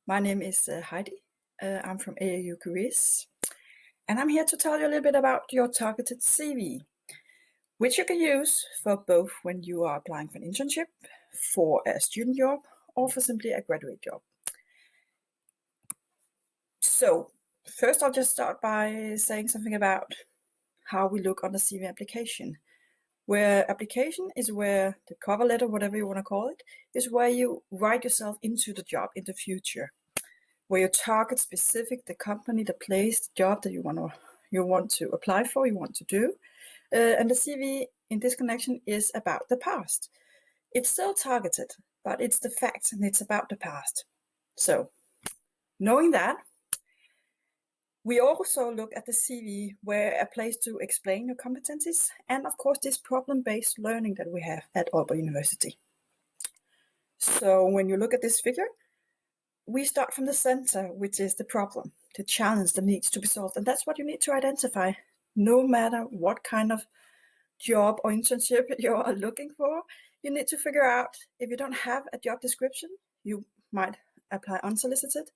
My name is Heidi. I'm from AAU Careers, and I'm here to tell you a little bit about your targeted CV, which you can use for both when you are applying for an internship, for a student job, or for simply a graduate job. So, first I'll just start by saying something about how we look on the CV application. Where application is where the cover letter, whatever you want to call it, is where you write yourself into the job in the future, where you target specific the company, the place, the job that you want to apply for, you want to do. And the CV in this connection is about the past. It's still targeted, but it's the facts and it's about the past. So, knowing that, we also look at the CV where a place to explain your competencies and, of course, this problem-based learning that we have at Aalborg University. So, when you look at this figure, we start from the center, which is the problem, the challenge that needs to be solved. And that's what you need to identify, no matter what kind of job or internship you are looking for. You need to figure out, if you don't have a job description, you might apply unsolicited.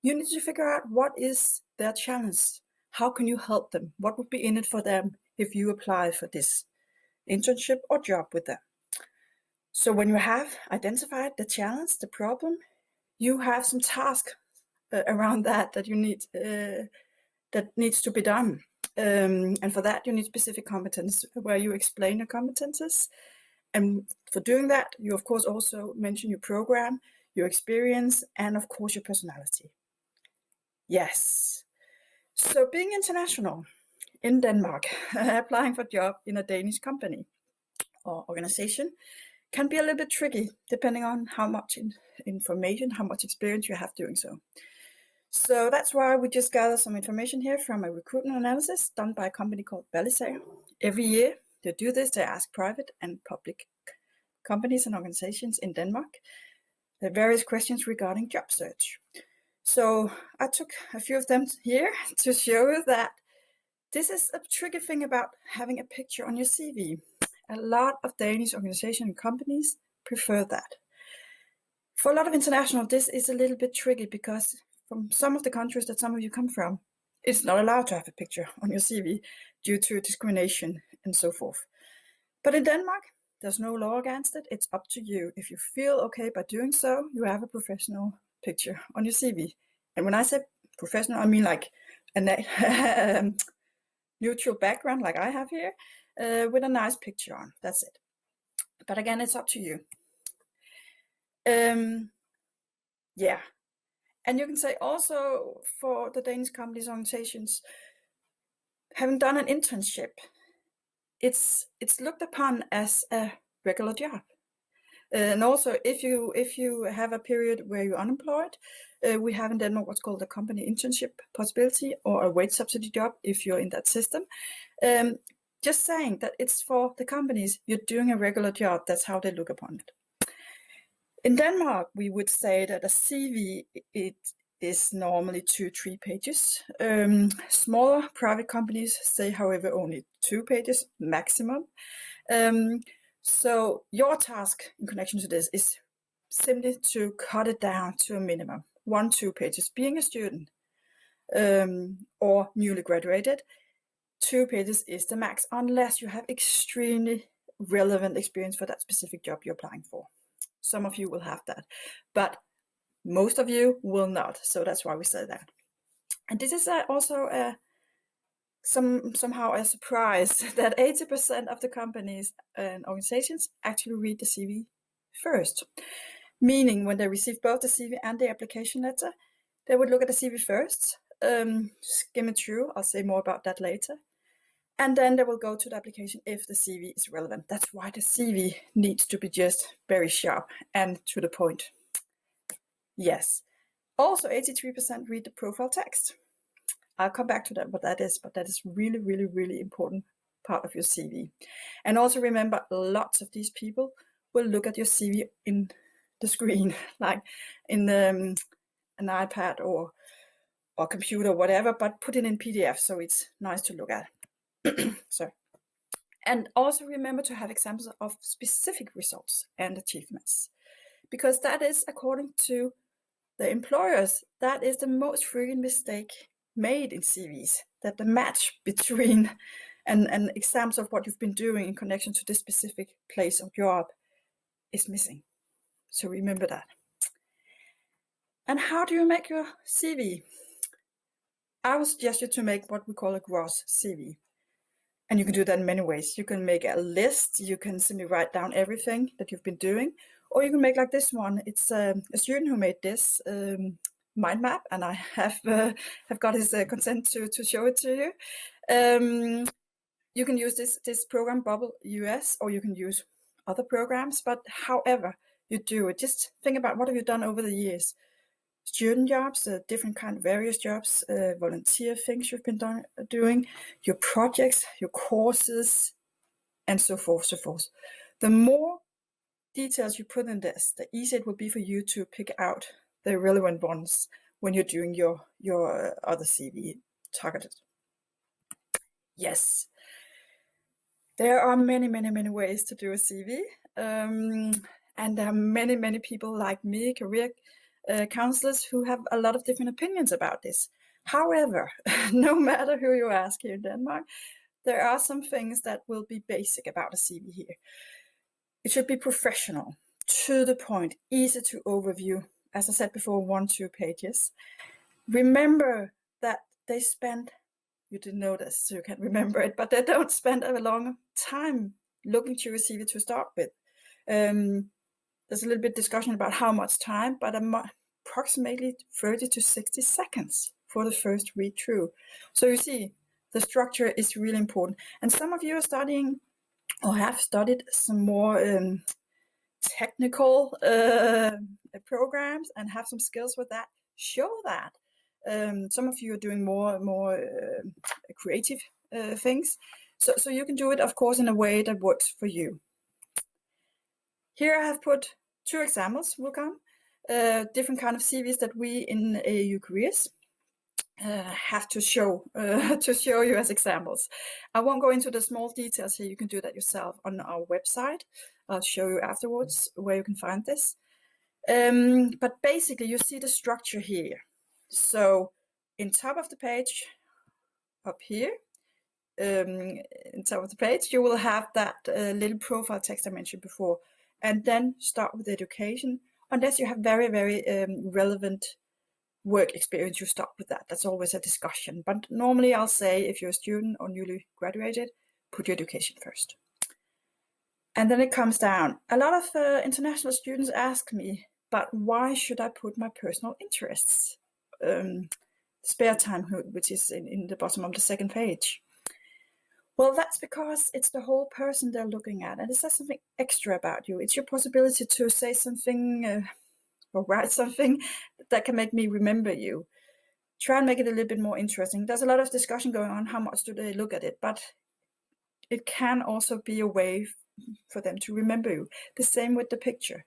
You need to figure out what is their challenge. How can you help them? What would be in it for them if you apply for this internship or job with them? So when you have identified the challenge, the problem, you have some task around that you need that needs to be done, and for that you need specific competence where you explain your competences. And for doing that, you of course also mention your program, your experience, and of course your personality. Yes. So being international in Denmark, applying for a job in a Danish company or organization can be a little bit tricky depending on how much information, how much experience you have doing so. So that's why we just gather some information here from a recruitment analysis done by a company called Balisager. Every year they do this, they ask private and public companies and organizations in Denmark the various questions regarding job search. So I took a few of them here to show you that this is a tricky thing about having a picture on your CV. A lot of Danish organizations and companies prefer that. For a lot of international, this is a little bit tricky because from some of the countries that some of you come from, it's not allowed to have a picture on your CV due to discrimination and so forth. But in Denmark, there's no law against it. It's up to you. If you feel okay by doing so, you have a professional picture on your CV. And when I say professional, I mean like a neutral background like I have here with a nice picture on. That's it. But again, it's up to you. Yeah. And you can say also for the Danish companies organizations, having done an internship, it's looked upon as a regular job. And also, if you have a period where you're unemployed, we have in Denmark what's called a company internship possibility or a wage subsidy job if you're in that system. Just saying that it's for the companies, you're doing a regular job. That's how they look upon it. In Denmark, we would say that a CV, it is normally 2-3 pages. Smaller private companies say, however, only 2 pages maximum. So your task in connection to this is simply to cut it down to a minimum, 1-2 pages. Being a student or newly graduated, 2 pages is the max, unless you have extremely relevant experience for that specific job you're applying for. Some of you will have that, but most of you will not. So that's why we say that. And this is also somehow a surprise that 80% of the companies and organizations actually read the CV first. Meaning when they receive both the CV and the application letter, they would look at the CV first, skim it through. I'll say more about that later. And then they will go to the application if the CV is relevant. That's why the CV needs to be just very sharp and to the point. Yes. Also, 83% read the profile text. I'll come back to that, what that is, but that is really, really, really important part of your CV. And also remember, lots of these people will look at your CV in the screen, like in an iPad or computer, whatever, but put it in PDF so it's nice to look at. Sorry. And also remember to have examples of specific results and achievements, because that is according to the employers, that is the most frequent mistake made in CVs, that the match between and examples of what you've been doing in connection to this specific place or job is missing. So remember that. And how do you make your CV? I would suggest you to make what we call a gross CV. And you can do that in many ways. You can make a list, you can simply write down everything that you've been doing, or you can make like this one. It's a student who made this mind map, and I have got his consent to show it to you. You can use this program, Bubble US, or you can use other programs, but however you do it, just think about what have you done over the years. Student jobs, different kind of various jobs, volunteer things you've been doing, your projects, your courses, and so forth, so forth. The more details you put in this, the easier it will be for you to pick out the relevant ones when you're doing your other CV targeted. Yes, there are many, many, many ways to do a CV, and there are many, many people like me, career counselors, who have a lot of different opinions about this. However, no matter who you ask here in Denmark, there are some things that will be basic about a CV here. It should be professional, to the point, easy to overview. As I said before, 1-2 pages. Remember that they spend, you didn't know this, so you can't remember it, but they don't spend a long time looking through a CV to start with. There's a little bit discussion about how much time, but approximately 30 to 60 seconds for the first read through. So you see, the structure is really important. And some of you are studying or have studied some more technical programs and have some skills with that. Show that. Some of you are doing more creative things. So you can do it, of course, in a way that works for you. Here I have put 2 examples, Wolfgang, different kind of CVs that we in AAU Careers have to show you as examples. I won't go into the small details here. You can do that yourself on our website. I'll show you afterwards where you can find this. But basically, you see the structure here. So in top of the page, up here, in top of the page, you will have that little profile text I mentioned before. And then start with education. Unless you have very, very relevant work experience, you start with that. That's always a discussion. But normally I'll say, if you're a student or newly graduated, put your education first. And then it comes down. A lot of international students ask me, but why should I put my personal interests? Spare time, which is in the bottom of the second page. Well, that's because it's the whole person they're looking at, and it says something extra about you. It's your possibility to say something or write something that can make me remember you. Try and make it a little bit more interesting. There's a lot of discussion going on, how much do they look at it, but it can also be a way for them to remember you. The same with the picture.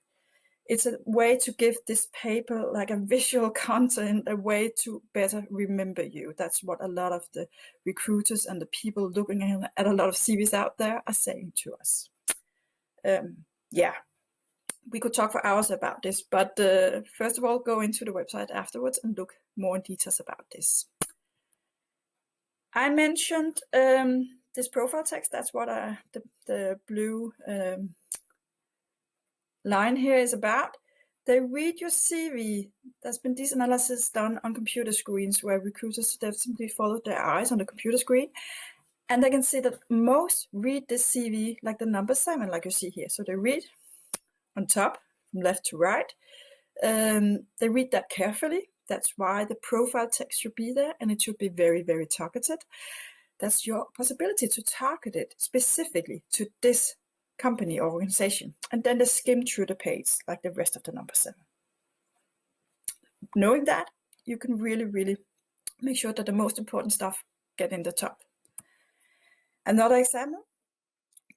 It's a way to give this paper like a visual content, a way to better remember you. That's what a lot of the recruiters and the people looking at a lot of CVs out there are saying to us. Yeah, we could talk for hours about this, but first of all, go into the website afterwards and look more in details about this. I mentioned this profile text. That's what the blue line here is about. They read your CV. There's been this analysis done on computer screens where recruiters have simply followed their eyes on the computer screen, and they can see that most read this CV like the number 7, like you see here. So they read on top from left to right. They read that carefully. That's why the profile text should be there, and it should be very, very targeted. That's your possibility to target it specifically to this company or organization, and then they skim through the page like the rest of the number 7. Knowing that, you can really, really make sure that the most important stuff get in the top. Another example,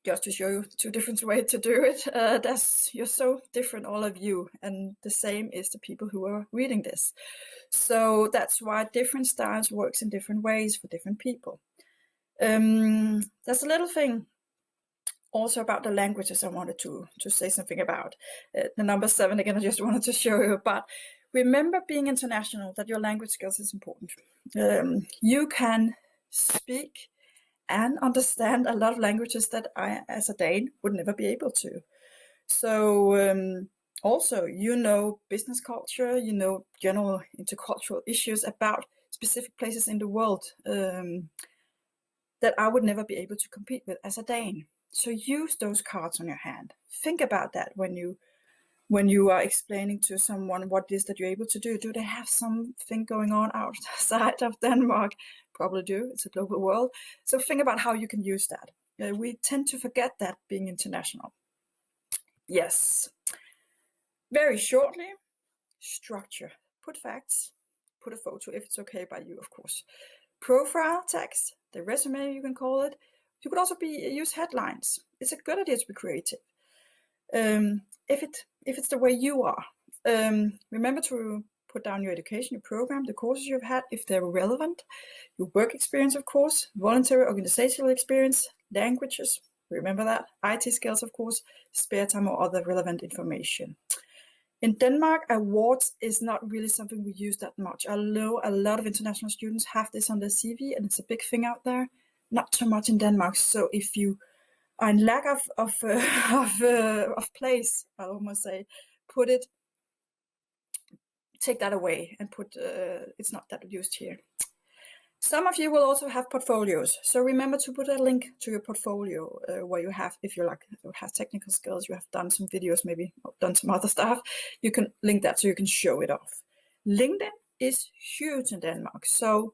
just to show you 2 different ways to do it. You're so different, all of you, and the same is the people who are reading this. So that's why different styles works in different ways for different people. There's a little thing also about the languages I wanted to say something about. The number 7, again, I just wanted to show you, but Remember, being international, that your language skills is important. You can speak and understand a lot of languages that I, as a Dane, would never be able to. So also, you know business culture, you know general intercultural issues about specific places in the world that I would never be able to compete with as a Dane. So use those cards on your hand. Think about that when you are explaining to someone what it is that you're able to do. Do they have something going on outside of Denmark? Probably do. It's a global world. So think about how you can use that. We tend to forget that being international. Yes. Very shortly, structure. Put facts, put a photo if it's okay by you, of course. Profile text, the resume you can call it. You could also use headlines. It's a good idea to be creative. If it's the way you are. Remember to put down your education, your program, the courses you've had, if they're relevant, your work experience, of course, voluntary organizational experience, languages, remember that, IT skills, of course, spare time or other relevant information. In Denmark, awards is not really something we use that much. I know a lot of international students have this on their CV, and it's a big thing out there. Not so much in Denmark. So if you are in lack of place, I almost say, take that away and put. It's not that used here. Some of you will also have portfolios, so remember to put a link to your portfolio where you have, if you have technical skills, you have done some videos, maybe done some other stuff, you can link that so you can show it off. LinkedIn is huge in Denmark, so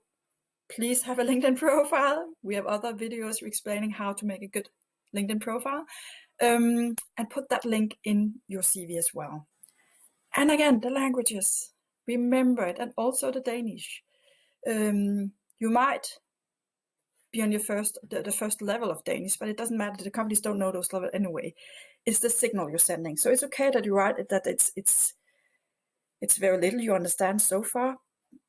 please have a LinkedIn profile. We have other videos explaining how to make a good LinkedIn profile, and put that link in your CV as well. And again, the languages, remember it, and also the Danish. You might be on your the first level of Danish, but it doesn't matter. The companies don't know those levels anyway. It's the signal you're sending. So it's okay that you write it, that it's very little you understand so far,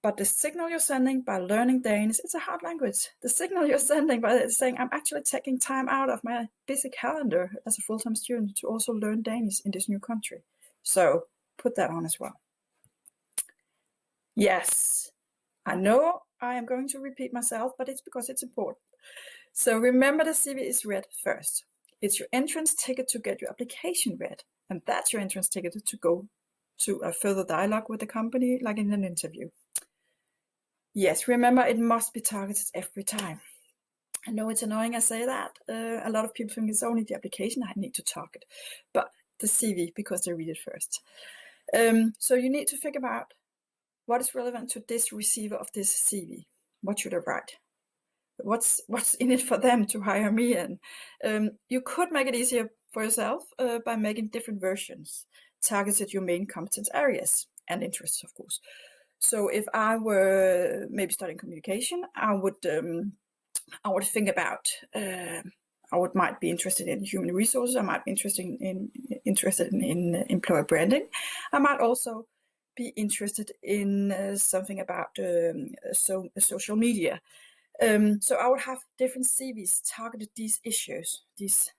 but the signal you're sending by learning Danish, it's a hard language. The signal you're sending by saying, I'm actually taking time out of my busy calendar as a full-time student to also learn Danish in this new country. So put that on as well. Yes, I know I am going to repeat myself, but it's because it's important. So remember, the CV is read first. It's your entrance ticket to get your application read. And that's your entrance ticket to go to a further dialogue with the company, like in an interview. Yes, remember, it must be targeted every time. I know it's annoying I say that. A lot of people think it's only the application I need to target, but the CV, because they read it first. So you need to figure out what is relevant to this receiver of this CV. What should I write? What's in it for them to hire me in? You could make it easier for yourself by making different versions, targeted your main competence areas and interests, of course. So if I were maybe studying communication, I would think about. I might be interested in human resources. I might be interested in employer branding. I might also be interested in something about social media. So I would have different CVs targeted these issues, these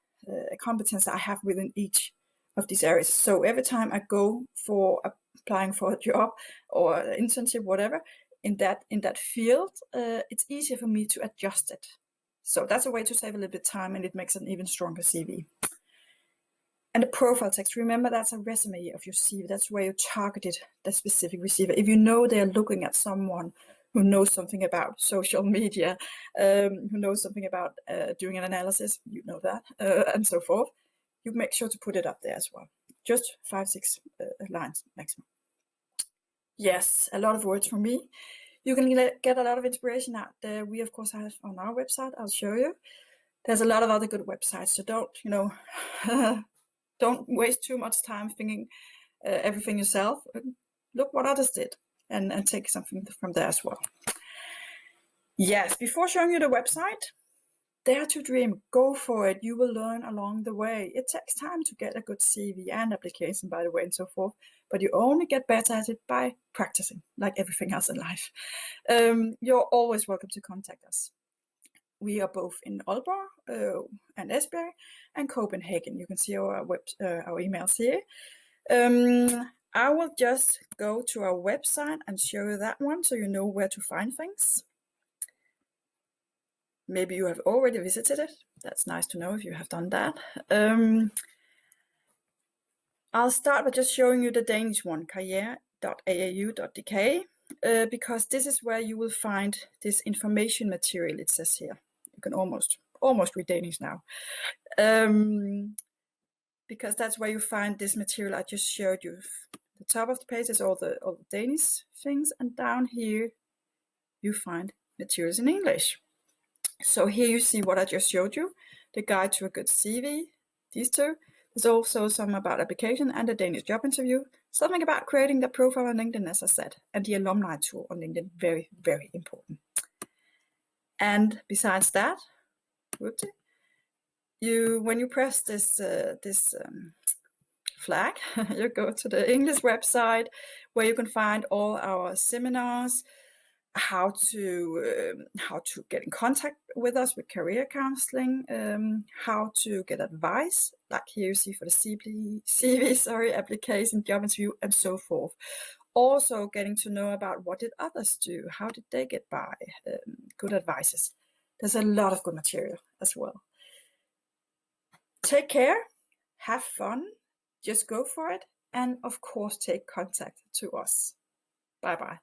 competences I have within each of these areas. So every time I go for applying for a job or internship, whatever, in that field, it's easier for me to adjust it. So that's a way to save a little bit of time, and it makes an even stronger CV. And the profile text, remember, that's a resume of your CV. That's where you targeted the specific receiver. If you know they're looking at someone who knows something about social media, who knows something about doing an analysis, you know that, and so forth, you make sure to put it up there as well. Just 5-6 lines maximum. Yes, a lot of words from me. You can get a lot of inspiration out there. We, of course, have on our website. I'll show you. There's a lot of other good websites, so don't waste too much time thinking everything yourself. Look what others did and take something from there as well. Yes, before showing you the website, dare to dream, go for it. You will learn along the way. It takes time to get a good CV and application, by the way, and so forth, but you only get better at it by practicing, like everything else in life. You're always welcome to contact us. We are both in Aalborg and Esbjerg and Copenhagen. You can see our emails here. I will just go to our website and show you that one so you know where to find things. Maybe you have already visited it. That's nice to know if you have done that. I'll start by just showing you the Danish one, karriere.aau.dk, because this is where you will find this information material it says here. You can almost read Danish now. Because that's where you find this material I just showed you. The top of the page is all the Danish things, and down here you find materials in English. So here you see what I just showed you, the guide to a good CV, these two. There's also some about application and the Danish job interview, something about creating the profile on LinkedIn, as I said, and the alumni tool on LinkedIn, very, very important. And besides that, when you press this flag, you go to the English website where you can find all our seminars, how to get in contact with us with career counseling, how to get advice, like here you see for the CV application, job interview, and so forth. Also getting to know about what did others do, how did they get by, good advices. There's a lot of good material as well. Take care, have fun, just go for it, and of course take contact to us. Bye bye.